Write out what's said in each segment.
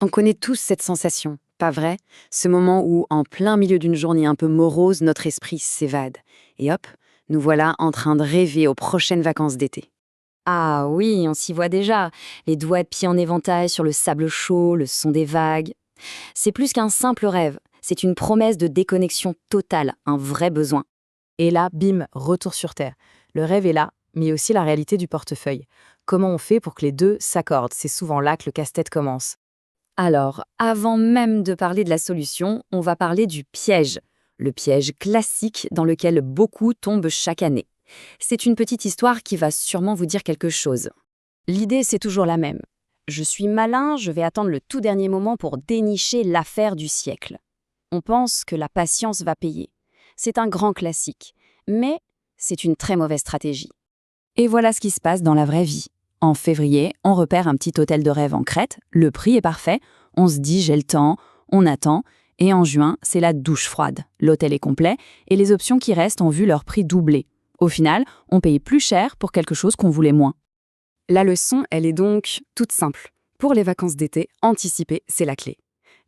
On connaît tous cette sensation, pas vrai? Ce moment où, en plein milieu d'une journée un peu morose, notre esprit s'évade. Et hop, nous voilà en train de rêver aux prochaines vacances d'été. Ah oui, on s'y voit déjà. Les doigts de pied en éventail sur le sable chaud, le son des vagues. C'est plus qu'un simple rêve, c'est une promesse de déconnexion totale, un vrai besoin. Et là, bim, retour sur Terre. Le rêve est là, mais aussi la réalité du portefeuille. Comment on fait pour que les deux s'accordent? C'est souvent là que le casse-tête commence. Alors, avant même de parler de la solution, on va parler du piège. Le piège classique dans lequel beaucoup tombent chaque année. C'est une petite histoire qui va sûrement vous dire quelque chose. L'idée, c'est toujours la même. Je suis malin, je vais attendre le tout dernier moment pour dénicher l'affaire du siècle. On pense que la patience va payer. C'est un grand classique, mais c'est une très mauvaise stratégie. Et voilà ce qui se passe dans la vraie vie. En février, on repère un petit hôtel de rêve en Crète, le prix est parfait, on se dit j'ai le temps, on attend, et en juin, c'est la douche froide. L'hôtel est complet, et les options qui restent ont vu leur prix doubler. Au final, on paye plus cher pour quelque chose qu'on voulait moins. La leçon, elle est donc toute simple. Pour les vacances d'été, anticiper, c'est la clé.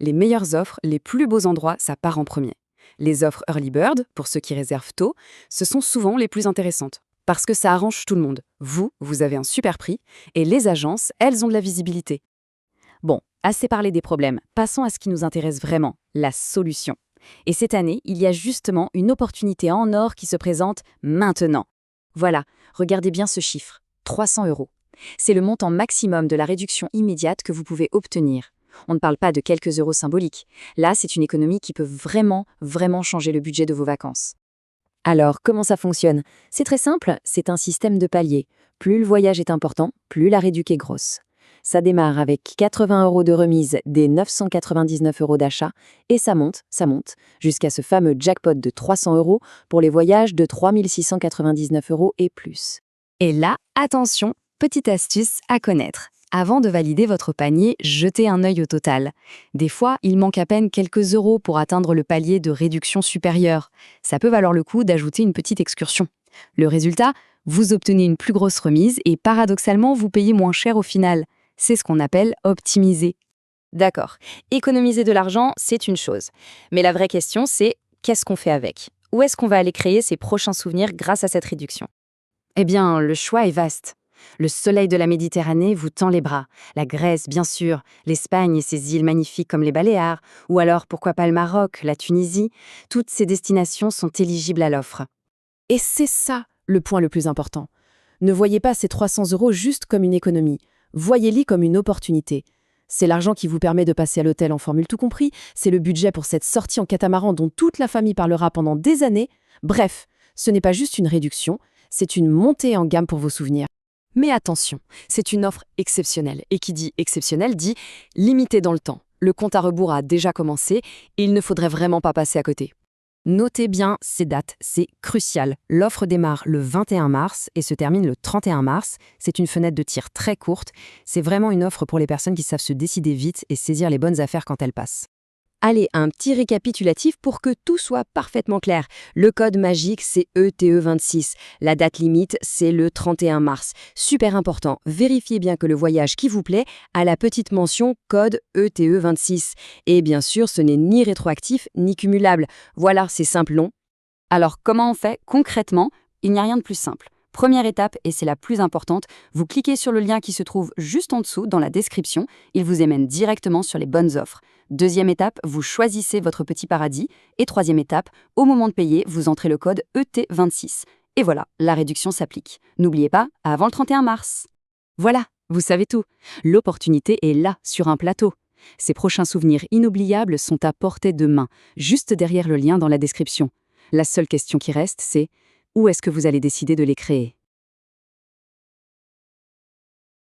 Les meilleures offres, les plus beaux endroits, ça part en premier. Les offres Early Bird, pour ceux qui réservent tôt, ce sont souvent les plus intéressantes. Parce que ça arrange tout le monde. Vous avez un super prix, et les agences, elles ont de la visibilité. Bon, assez parlé des problèmes, passons à ce qui nous intéresse vraiment, la solution. Et cette année, il y a justement une opportunité en or qui se présente maintenant. Voilà, regardez bien ce chiffre, 300 euros. C'est le montant maximum de la réduction immédiate que vous pouvez obtenir. On ne parle pas de quelques euros symboliques. Là, c'est une économie qui peut vraiment changer le budget de vos vacances. Alors, comment ça fonctionne? C'est très simple, c'est un système de paliers. Plus le voyage est important, plus la réduc est grosse. Ça démarre avec 80 euros de remise des 999 euros d'achat et ça monte, jusqu'à ce fameux jackpot de 300 euros pour les voyages de 3699 euros et plus. Et là, attention, petite astuce à connaître. Avant de valider votre panier, jetez un œil au total. Des fois, il manque à peine quelques euros pour atteindre le palier de réduction supérieure. Ça peut valoir le coup d'ajouter une petite excursion. Le résultat, vous obtenez une plus grosse remise et paradoxalement, vous payez moins cher au final. C'est ce qu'on appelle optimiser. D'accord, économiser de l'argent, c'est une chose. Mais la vraie question, c'est qu'est-ce qu'on fait avec? Où est-ce qu'on va aller créer ses prochains souvenirs grâce à cette réduction? Eh bien, le choix est vaste. Le soleil de la Méditerranée vous tend les bras. La Grèce, bien sûr, l'Espagne et ses îles magnifiques comme les Baléares, ou alors pourquoi pas le Maroc, la Tunisie, toutes ces destinations sont éligibles à l'offre. Et c'est ça le point le plus important. Ne voyez pas ces 300 euros juste comme une économie. Voyez-les comme une opportunité. C'est l'argent qui vous permet de passer à l'hôtel en formule tout compris, c'est le budget pour cette sortie en catamaran dont toute la famille parlera pendant des années. Bref, ce n'est pas juste une réduction, c'est une montée en gamme pour vos souvenirs. Mais attention, c'est une offre exceptionnelle. Et qui dit exceptionnelle dit limitée dans le temps. Le compte à rebours a déjà commencé et il ne faudrait vraiment pas passer à côté. Notez bien ces dates, c'est crucial. L'offre démarre le 21 mars et se termine le 31 mars. C'est une fenêtre de tir très courte. C'est vraiment une offre pour les personnes qui savent se décider vite et saisir les bonnes affaires quand elles passent. Allez, un petit récapitulatif pour que tout soit parfaitement clair. Le code magique, c'est ETE26. La date limite, c'est le 31 mars. Super important, vérifiez bien que le voyage qui vous plaît a la petite mention code ETE26. Et bien sûr, ce n'est ni rétroactif ni cumulable. Voilà, c'est simple, non? Alors, comment on fait concrètement? Il n'y a rien de plus simple. Première étape, et c'est la plus importante, vous cliquez sur le lien qui se trouve juste en dessous dans la description. Il vous émène directement sur les bonnes offres. Deuxième étape, vous choisissez votre petit paradis. Et troisième étape, au moment de payer, vous entrez le code ET26. Et voilà, la réduction s'applique. N'oubliez pas, avant le 31 mars. Voilà, vous savez tout. L'opportunité est là, sur un plateau. Ces prochains souvenirs inoubliables sont à portée de main, juste derrière le lien dans la description. La seule question qui reste, c'est où est-ce que vous allez décider de les créer?